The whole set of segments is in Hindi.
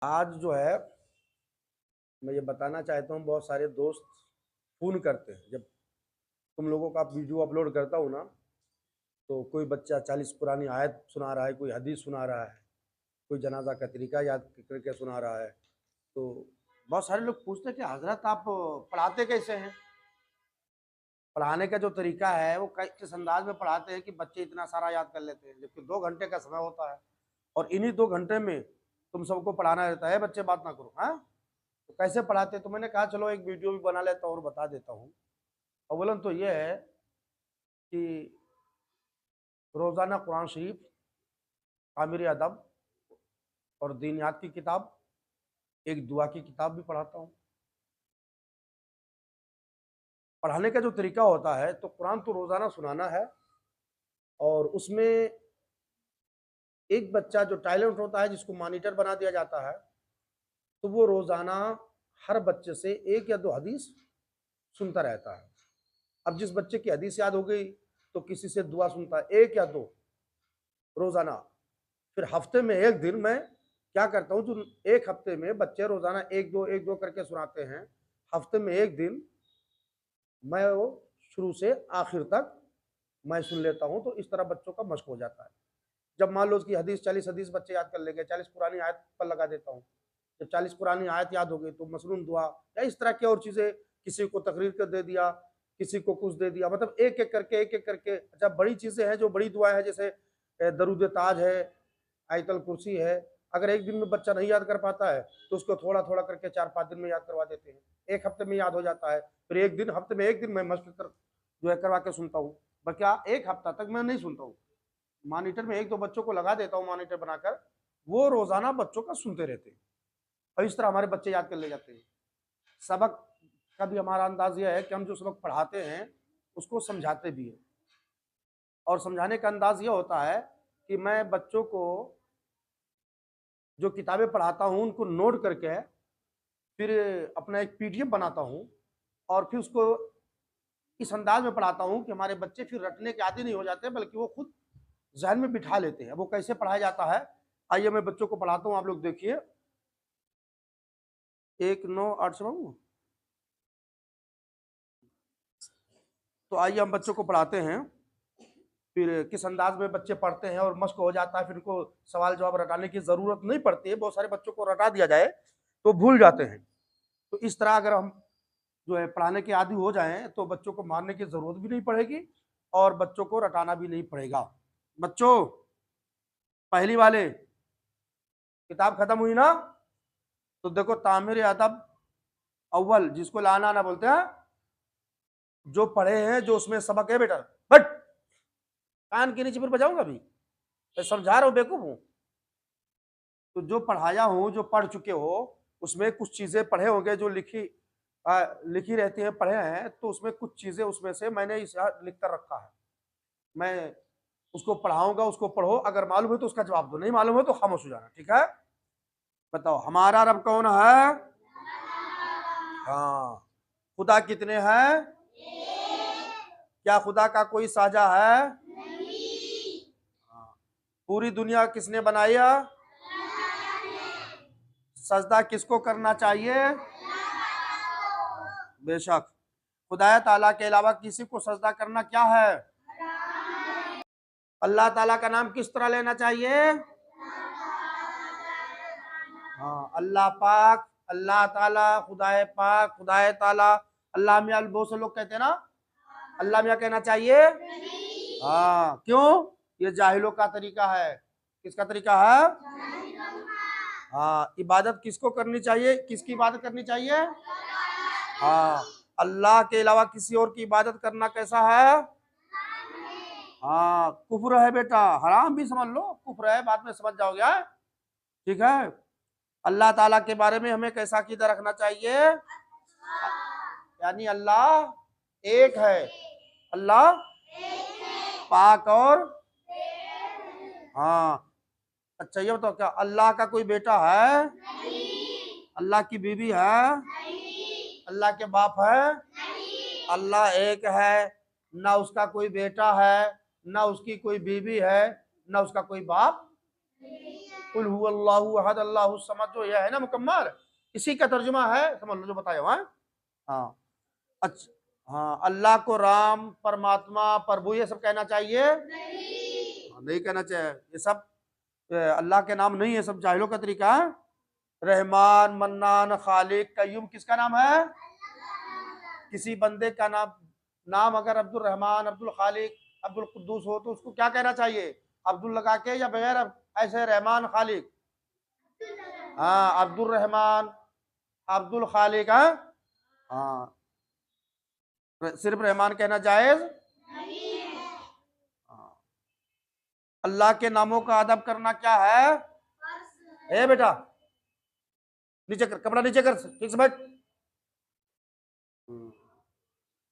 आज जो है मैं ये बताना चाहता हूँ, बहुत सारे दोस्त फ़ोन करते हैं। जब तुम लोगों का वीडियो अपलोड करता हूँ ना, तो कोई बच्चा 40 पुरानी आयत सुना रहा है, कोई हदीस सुना रहा है, कोई जनाजा का तरीका याद करके सुना रहा है। तो बहुत सारे लोग पूछते हैं कि हजरत आप पढ़ाते कैसे हैं? पढ़ाने का जो तरीका है वो किस अंदाज में पढ़ाते हैं कि बच्चे इतना सारा याद कर लेते हैं, जबकि 2 घंटे का समय होता है और इन्हीं 2 घंटे में तुम सबको पढ़ाना रहता है। बच्चे बात ना करो, हाँ? तो कैसे पढ़ाते? तो मैंने कहा चलो एक वीडियो भी बना लेता हूँ और बता देता हूँ। अव्वलन तो यह है कि रोज़ाना कुरान शरीफ, आमिर अदब और दीनियात की किताब, एक दुआ की किताब भी पढ़ाता हूँ। पढ़ाने का जो तरीका होता है, तो कुरान तो रोज़ाना सुनाना है और उसमें एक बच्चा जो टैलेंट होता है, जिसको मॉनिटर बना दिया जाता है, तो वो रोज़ाना हर बच्चे से 1 या 2 हदीस सुनता रहता है। अब जिस बच्चे की हदीस याद हो गई, तो किसी से दुआ सुनता है 1 या 2 रोज़ाना। फिर हफ्ते में 1 दिन मैं क्या करता हूँ, जो एक हफ्ते में बच्चे रोज़ाना 1-2 करके सुनाते हैं, हफ्ते में 1 दिन मैं वो शुरू से आखिर तक मैं सुन लेता हूँ, तो इस तरह बच्चों का मशक हो जाता है। जब मान लो उसकी हदीस 40 हदीस बच्चे याद कर लेंगे, 40 पुरानी आयत पर लगा देता हूँ। जब 40 पुरानी आयत याद हो गई, तो मसनून दुआ या इस तरह की और चीज़ें, किसी को तकरीर कर दे दिया, किसी को कुछ दे दिया, मतलब एक-एक करके। अच्छा, बड़ी चीज़ें हैं जो बड़ी दुआ है, जैसे दरूद ताज है, आयतल कुर्सी है। अगर एक दिन में बच्चा नहीं याद कर पाता है, तो उसको थोड़ा-थोड़ा करके 4-5 दिन में याद करवा देते हैं। 1 हफ्ते में याद हो जाता है। फिर 1 दिन, हफ्ते में 1 दिन मैं मश्क कर जो है करवा के सुनता हूँ। बस क्या 1 हफ्ता तक मैं नहीं सुनता हूँ। मॉनिटर में 1-2 बच्चों को लगा देता हूँ मॉनिटर बनाकर, वो रोज़ाना बच्चों का सुनते रहते हैं और इस तरह हमारे बच्चे याद कर ले जाते हैं। सबक का भी हमारा अंदाज़ यह है कि हम जो सबक पढ़ाते हैं, उसको समझाते भी हैं और समझाने का अंदाज़ ये होता है कि मैं बच्चों को जो किताबें पढ़ाता हूँ, उनको नोट करके फिर अपना एक पीडीएफ बनाता हूँ और फिर उसको इस अंदाज में पढ़ाता हूँ कि हमारे बच्चे फिर रटने के आदी नहीं हो जाते, बल्कि वो खुद ज़हन में बिठा लेते हैं। वो कैसे पढ़ाया जाता है, आइए मैं बच्चों को पढ़ाता हूँ, आप लोग देखिए। 1 9 8 से पढ़ूँ? तो आइए हम बच्चों को पढ़ाते हैं, फिर किस अंदाज में बच्चे पढ़ते हैं और मश्क हो जाता है, फिर उनको सवाल जवाब रटाने की ज़रूरत नहीं पड़ती है। बहुत सारे बच्चों को रटा दिया जाए तो भूल जाते हैं। तो इस तरह अगर हम जो है पढ़ाने के आदी हो जाएं, तो बच्चों को मारने की ज़रूरत भी नहीं पड़ेगी और बच्चों को रटाना भी नहीं पड़ेगा। बच्चों, पहली वाले किताब खत्म हुई ना? तो देखो, तामीर अदब अव्वल, जिसको लाना ना बोलते हैं, जो पढ़े हैं, जो उसमें सबक है, बेटा बट कान के नीचे फिर बजाऊंगा भी, मैं समझा रहा हूँ, बेवकूफ हूँ? तो जो पढ़ाया हूँ, जो पढ़ चुके हो, उसमें कुछ चीजें पढ़े होंगे जो लिखी रहती हैं, पढ़े हैं, तो उसमें कुछ चीजें उसमें से मैंने इस लिख कर रखा है। मैं उसको पढ़ाऊंगा, उसको पढ़ो, अगर मालूम है तो उसका जवाब दो, नहीं मालूम है तो खामोश हो जाना, ठीक है? बताओ, हमारा रब कौन है? हाँ। खुदा कितने हैं? क्या खुदा का कोई साझा है? हाँ। पूरी दुनिया किसने बनाया? सजदा किसको करना चाहिए? बेशक। खुदा ताला के अलावा किसी को सजदा करना क्या है? अल्लाह ताला का नाम किस तरह लेना चाहिए? हाँ, अल्लाह पाक, अल्लाह ताला, खुदाए पाक, खुदाए ताला। अल्लाह मियाँ बहुत से लोग कहते हैं ना, अल्लाह मियाँ कहना चाहिए? हाँ, क्यों? ये जाहिलों का तरीका है। किसका तरीका है? हाँ। इबादत किसको करनी चाहिए? किसकी इबादत करनी चाहिए? हाँ। अल्लाह के अलावा किसी और की इबादत करना कैसा है? हाँ, कुफ्र है बेटा, हराम भी समझ लो, कुफ्र है, बाद में समझ जाओगे, हाँ? ठीक है। अल्लाह ताला के बारे में हमें कैसा अकीदा रखना चाहिए? यानी अल्लाह एक है, अल्लाह पाक और हाँ। अच्छा, ये बताओ, क्या अल्लाह का कोई बेटा है? अल्लाह की बीवी है? अल्लाह के बाप है? अल्लाह एक है, ना उसका कोई बेटा है, ना उसकी कोई बीवी है, ना उसका कोई बाप। कुल हुवल्लाहु अहद अल्लाहु समद, जो यह है ना मुकम्मल, इसी का तर्जुमा है, समझ लो जो बताया हुआ है। हाँ अच्छा, हाँ अल्लाह को राम, परमात्मा, प्रभु ये सब कहना चाहिए नहीं कहना चाहिए, ये सब अल्लाह के नाम नहीं है, सब जाहिलों का तरीका है। रहमान, मन्नान, खालिक, कय्यूम किसका नाम है? किसी बंदे का नाम अगर अब्दुल रहमान, अब्दुल खालिक, अब्दुल कुद्दूस हो तो उसको क्या कहना चाहिए? अब्दुल लगा के या बगैर ऐसे रहमान खालिक? हाँ अब्दुल रहमान, अब्दुल खालिक, हाँ सिर्फ रहमान कहना जायज? हाँ। अल्लाह के नामों का अदब करना क्या है? ए बेटा नीचे कर, कपड़ा नीचे कर, ठीक से बैठ।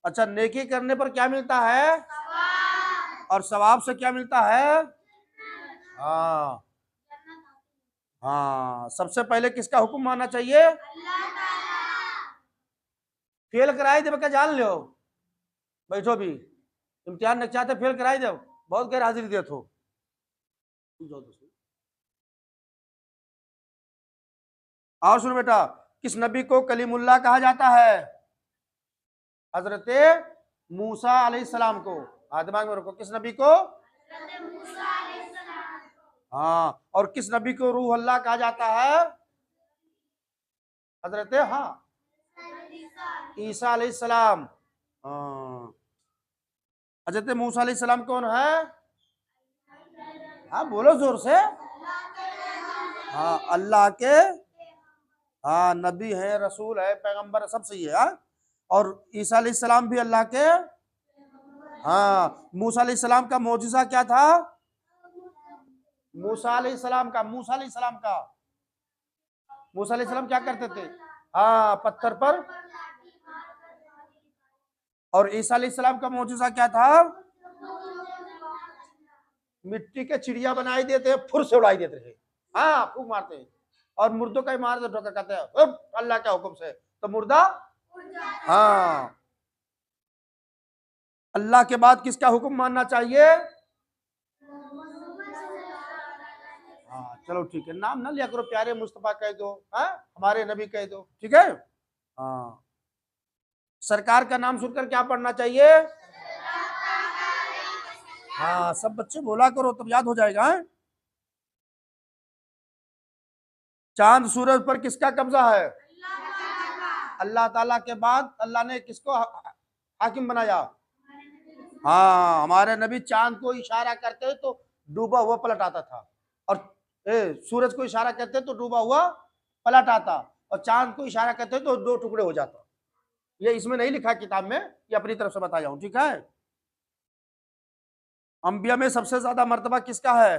अच्छा, नेकी करने पर क्या मिलता है? और सवाब से क्या मिलता है? हाँ हाँ, सबसे पहले किसका हुक्म मानना चाहिए? फेल कराई दे क्या जान लो, बैठो भी इम्तिहान न चाहते फेल कराई दो, बहुत गैर हाजिरी दे हो। और सुनो बेटा, किस नबी को कलीमुल्लाह कहा जाता है? हजरत मूसा अलैहिस्सलाम को। हाँ दिमाग में रखो, किस नबी को? हाँ, और किस नबी को रूह अल्लाह कहा जाता है? हजरत हाँ ईसा अलैहिस्सलाम। हाँ, हजरत मूसा अलैहिस्सलाम कौन है? हाँ बोलो जोर से। हाँ अल्लाह के, हाँ नबी है, रसूल है, पैगंबर, सब सही है। हाँ? और ईसा अलैहिस्सलाम भी अल्लाह के। हाँ, मूसा अलैहिस्सलाम का मौजिज़ा क्या था? मूसा अलैहिस्सलाम का, मूसा अलैहिस्सलाम क्या करते थे? हाँ पत्थर पर। और ईसा अलैहिस्सलाम का मौजिज़ा क्या था? मिट्टी के चिड़िया बनाई देते हैं, फुर से उड़ाई देते थे। हाँ फूक मारते हैं, और मुर्दों का ही मार दे ठोकर, कहते हैं अल्लाह के हुक्म से तो मुर्दा। हाँ, अल्लाह के बाद किसका हुक्म मानना चाहिए? हाँ चलो ठीक है, नाम ना लिया करो, प्यारे मुस्तफा कह दो, हाँ हमारे नबी कह दो, ठीक है। हाँ, सरकार का नाम सुनकर क्या पढ़ना चाहिए? हाँ सब बच्चे बोला करो तब याद हो जाएगा। है? चांद सूरज पर किसका कब्जा है? अल्लाह ताला के बाद अल्लाह ने किसको हाकिम बनाया? हाँ हमारे नबी चांद को इशारा करते तो डूबा हुआ पलट आता था, और सूरज को इशारा करते तो डूबा हुआ पलट आता, और चांद को इशारा करते तो दो टुकड़े हो जाता। ये इसमें नहीं लिखा किताब में, ये अपनी तरफ से बताया हूं, ठीक है। अंबिया में सबसे ज्यादा मर्तबा किसका है?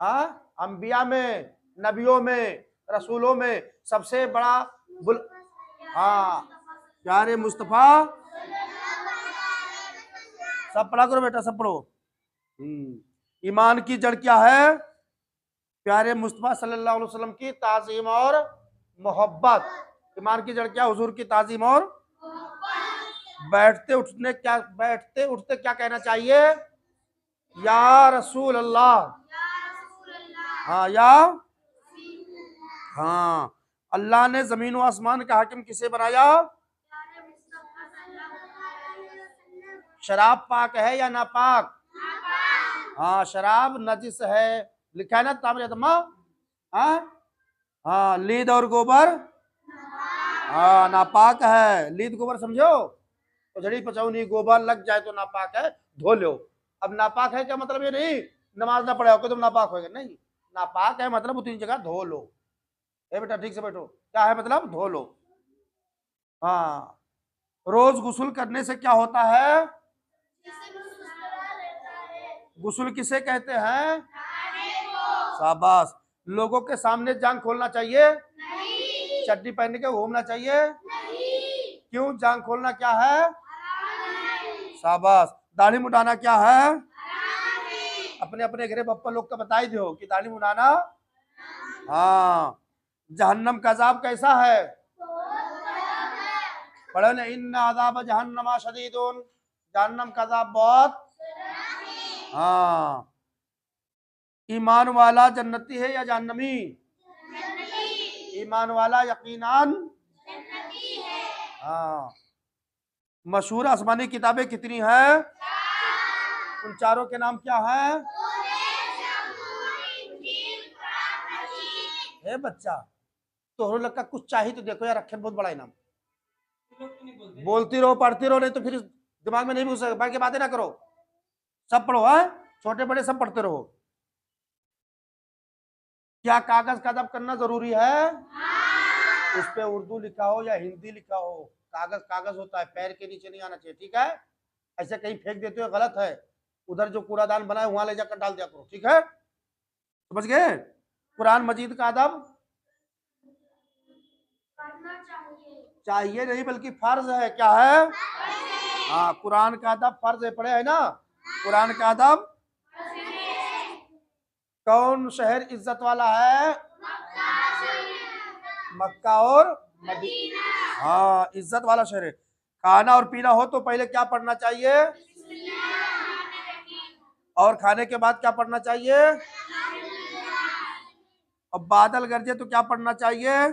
हाँ अंबिया में, नबियों में, रसूलों में सबसे बड़ा हाँ प्यारे मुस्तफा। सब पढ़ा करो बेटा, सब पढ़ो। ईमान की जड़ क्या है? प्यारे मुस्तफा सल्लल्लाहु अलैहि वसल्लम की ताजीम और मोहब्बत। ईमान की जड़ क्या? हुजूर की ताजीम और बैठते उठते क्या कहना चाहिए? या रसूल अल्लाह। हाँ या, हाँ अल्लाह ने जमीन व आसमान का हाकिम किसे बनाया? शराब पाक है या नापाक? हाँ शराब नजिस है, लिखा है ना तामरे तम्मा। हाँ हाँ, लीद और गोबर हाँ नापाक है। लीद गोबर समझो, तो झड़ी पचौनी गोबर लग जाए तो नापाक है, धो लो। अब नापाक है क्या मतलब ये नहीं नमाज ना पढ़े हो तुम नापाक होगे, नहीं। नापाक है मतलब उतनी जगह धो लो। ए बेटा ठीक से बैठो, क्या है मतलब? धो लो। हाँ, रोज गुस्ल करने से क्या होता है? गुस्ल किसे कहते हैं? शाबाश। लोगों के सामने जांग खोलना चाहिए? चड्डी पहन के घूमना चाहिए? क्यों? जांग खोलना क्या है? शाबाश। दाढ़ी मुंडाना क्या है? अपने अपने घरे बप्पा लोग का बताई दो कि दाढ़ी मुंडाना। हाँ, जहन्नम का अजाब कैसा है? पढ़ो ना, इन्ना अजाब जहन्नमा शदीदुन, जहन्नम का अजाब बहुत। हाँ, ईमान वाला जन्नती है या जहन्नमी? ईमान वाला यकीनन। हाँ। मशहूर आसमानी किताबें कितनी हैं? उन चारों के नाम क्या हैं? है बच्चा, तो लोग का कुछ चाहिए तो देखो यार, अक्षर बहुत बड़ा इनाम। बोलती रहो, पढ़ती रहो, नहीं तो फिर दिमाग में नहीं घुसेगा। बाकी बातें ना करो, सब पढ़ो है, छोटे बड़े सब पढ़ते रहो। क्या कागज कदम करना जरूरी है? उस पे उर्दू लिखा हो या हिंदी लिखा हो, कागज कागज होता है, पैर के नीचे नहीं आना चाहिए, ठीक है? ऐसे कहीं फेंक देते हो, गलत है। उधर जो कूड़ादान बना है वहां ले जाकर डाल दिया करो, ठीक है? समझ गए? कुरान मजीद का अदब चाहिए नहीं बल्कि फर्ज है। क्या है? हाँ, कुरान का अदब फर्ज है, पढ़े है ना? कुरान का अदब। कौन शहर इज्जत वाला है? मक्का और मदीना। हाँ, इज्जत वाला शहर है। खाना और पीना हो तो पहले क्या पढ़ना चाहिए? और खाने के बाद क्या पढ़ना चाहिए? अब बादल गरजे तो क्या पढ़ना चाहिए?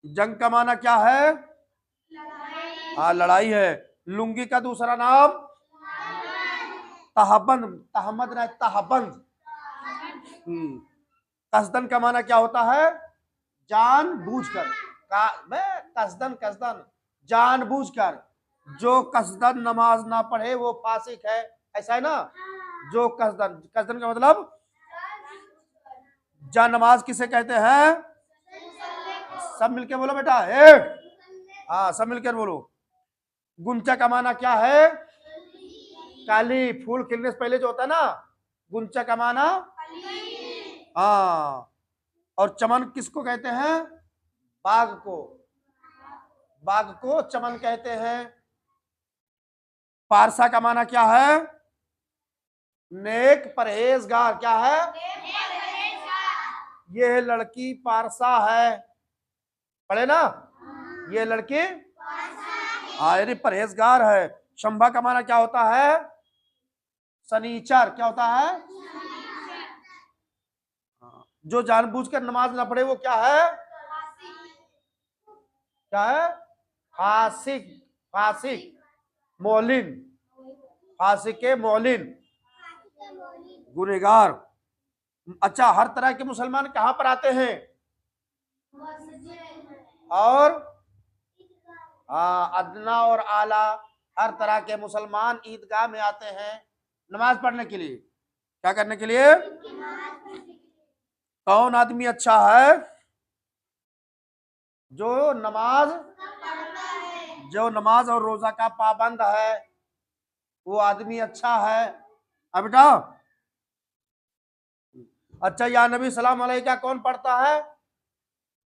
जंग का माना क्या है? हाँ, लड़ाई है। लुंगी का दूसरा नाम? तहबंद। तहमद ना, तहबंद। कसदन का माना क्या होता है? जान बूझकर। कसदन कसदन जान बूझकर। जो कसदन नमाज ना पढ़े वो फासिक है, ऐसा है ना? जो कसदन, कसदन का मतलब जा नमाज किसे कहते हैं? सब मिलके बोलो बेटा, हाँ सब मिलकर बोलो। गुंचा का माना क्या है? काली। फूल खिलने से पहले जो होता है ना, गुंचा का माना। हाँ। और चमन किसको कहते हैं? बाग को। बाग को चमन कहते हैं। पारसा का माना क्या है? नेक परहेजगार। क्या है? ये लड़की पारसा है, पढ़े ना? ये लड़की अरे परहेजगार है। शंभा का माना क्या होता है? सनीचर। क्या होता है? जो जानबूझकर नमाज ना पढ़े वो क्या है? क्या है? फासिक। फासिक मौलिन। फासिक मौलिन, गुनहगार। अच्छा, हर तरह के मुसलमान कहां पर आते हैं? और अदना और आला, हर तरह के मुसलमान ईदगाह में आते हैं नमाज पढ़ने के लिए। क्या करने के लिए? कौन आदमी अच्छा है? जो नमाज और रोजा का पाबंद है, वो आदमी अच्छा है। अब बेटा, अच्छा या नबी सलाम अलैका कौन पढ़ता है?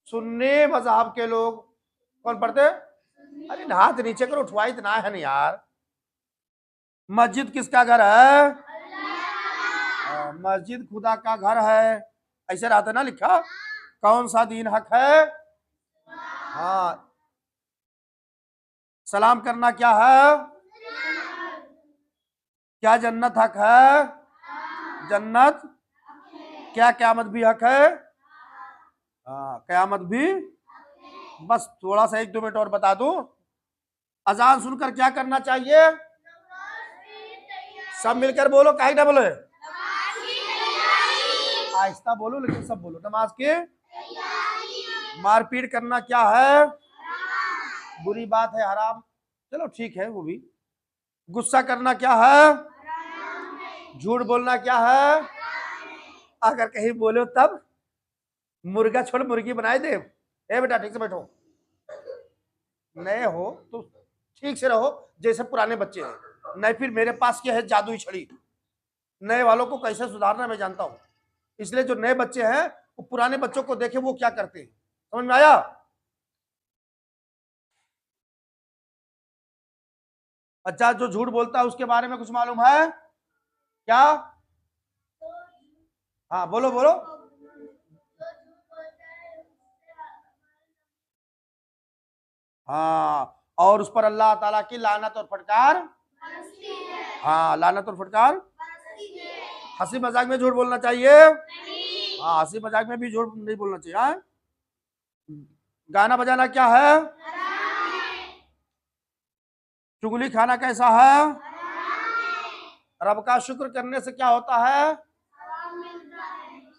सुन्नी मजहब के लोग। कौन पढ़ते? अरे हाथ नीचे करो, उठवाई इतना है नहीं यार। मस्जिद किसका घर है? मस्जिद खुदा का घर है, ऐसे रहता ना लिखा। कौन सा दीन हक है? हाँ। सलाम करना क्या है? क्या जन्नत हक है? जन्नत। क्या क़यामत भी हक है? हाँ, क़यामत भी। बस थोड़ा सा 1-2 मिनट और बता दूं। अजान सुनकर क्या करना चाहिए? सब मिलकर बोलो, काहे ना बोले, आहिस्ता बोलो लेकिन सब बोलो। नमाज के मारपीट करना क्या है? बुरी बात है, हराम। चलो ठीक है वो भी। गुस्सा करना क्या है? झूठ बोलना क्या है? अगर कहीं बोलो तब मुर्गा छोड़ मुर्गी बनाए दे। ए बेटा ठीक से बैठो, नए हो तो ठीक से रहो जैसे पुराने बच्चे हैं, नहीं फिर मेरे पास क्या है जादुई छड़ी। नए वालों को कैसे सुधारना मैं जानता हूं, इसलिए जो नए बच्चे हैं वो पुराने बच्चों को देखे वो क्या करते हैं। समझ में आया? अच्छा, जो झूठ बोलता है उसके बारे में कुछ मालूम है क्या? हाँ बोलो बोलो। हाँ, और उस पर अल्लाह ताला की लानत और फटकार। हाँ, लानत और फटकार। हंसी मजाक में झूठ बोलना चाहिए? हाँ, हंसी मजाक में भी झूठ नहीं बोलना चाहिए। हाँ? गाना बजाना क्या है? चुगली खाना कैसा है? रब का शुक्र करने से क्या होता है?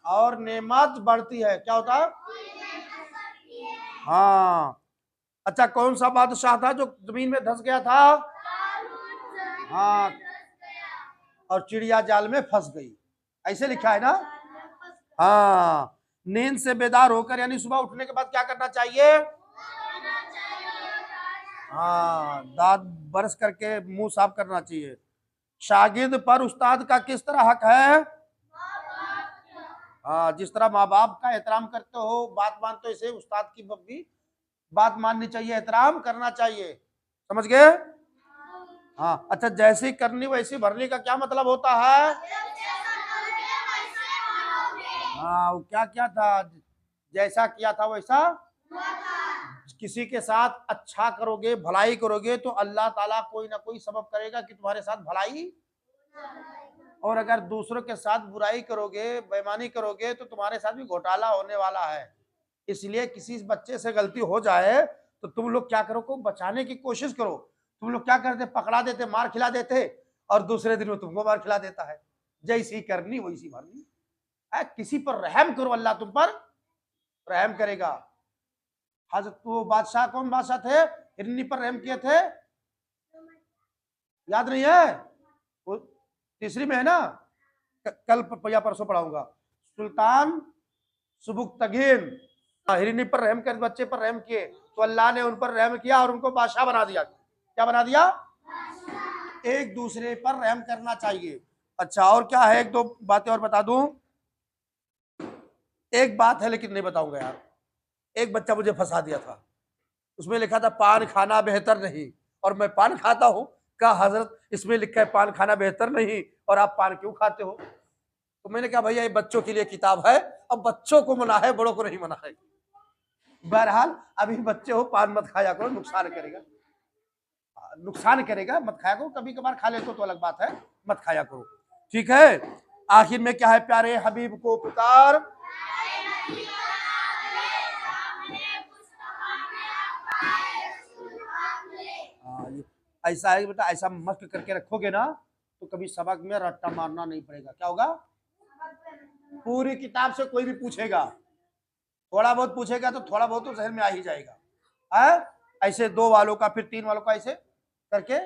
और नेमत बढ़ती है। क्या होता है? हाँ। अच्छा, कौन सा बादशाह था जो जमीन में धंस गया था? हाँ, और चिड़िया जाल में फंस गई, ऐसे लिखा है ना? हाँ। नींद से बेदार होकर यानी सुबह उठने के बाद क्या करना चाहिए? हाँ, दांत ब्रश करके मुंह साफ करना चाहिए। शागिर्द पर उस्ताद का किस तरह हक है? हाँ, जिस तरह माँ बाप का एहतराम करते हो, बात मानते हो, इसे उस्ताद की भी बात माननी चाहिए, एहतराम करना चाहिए। समझ गए? हाँ। अच्छा, जैसी करनी वैसी भरनी का क्या मतलब होता है? हाँ, वो क्या क्या था? जैसा किया था वैसा। किसी के साथ अच्छा करोगे, भलाई करोगे तो अल्लाह ताला कोई ना कोई सबब करेगा कि तुम्हारे साथ भलाई, और अगर दूसरों के साथ बुराई करोगे, बेईमानी करोगे तो तुम्हारे साथ भी घोटाला होने वाला है। इसलिए किसी बच्चे से गलती हो जाए तो तुम लोग क्या करो को बचाने की कोशिश करो। तुम लोग क्या करते? पकड़ा देते, मार खिला देते, और दूसरे दिन में तुमको मार खिला देता है। जैसी करनी वैसी भरनी है। किसी पर रहम करो, अल्लाह तुम पर रहम करेगा। हजरत वो बादशाह, कौन बादशाह थे हिरनी पर रहम किए थे? याद नहीं है? वो तीसरी में है ना? कल या परसों पढ़ाऊंगा। सुल्तान सुबुक्तगीन हिरनी पर रहम कर, बच्चे पर रहम किए तो अल्लाह ने उन पर रहम किया और उनको बादशाह बना दिया। क्या बना दिया? एक दूसरे पर रहम करना चाहिए। अच्छा, और क्या है? एक दो बातें और बता दूं। एक बात है लेकिन नहीं बताऊंगा यार। एक बच्चा मुझे फंसा दिया था, उसमें लिखा था पान खाना बेहतर नहीं, और मैं पान खाता हूं। कहा हजरत इसमें लिखा है पान खाना बेहतर नहीं, और आप पान क्यों खाते हो? तो मैंने कहा भैया ये बच्चों के लिए किताब है, अब बच्चों को मना है, बड़ों को नहीं मना है। बहरहाल अभी बच्चे हो, पान मत खाया करो, नुकसान करेगा, नुकसान करेगा, मत खाया करो। कभी कभार खा लेते हो तो अलग बात है, मत खाया करो। ठीक है? आखिर में क्या है? प्यारे हबीब को पुकार, ऐसा है बेटा, ऐसा मस्त करके रखोगे ना तो कभी सबक में रट्टा मारना नहीं पड़ेगा। क्या होगा? पूरी किताब से कोई भी पूछेगा, थोड़ा बहुत पूछेगा तो थोड़ा बहुत तो जहन में आ ही जाएगा। है? ऐसे 2 वालों का, फिर 3 वालों का, ऐसे करके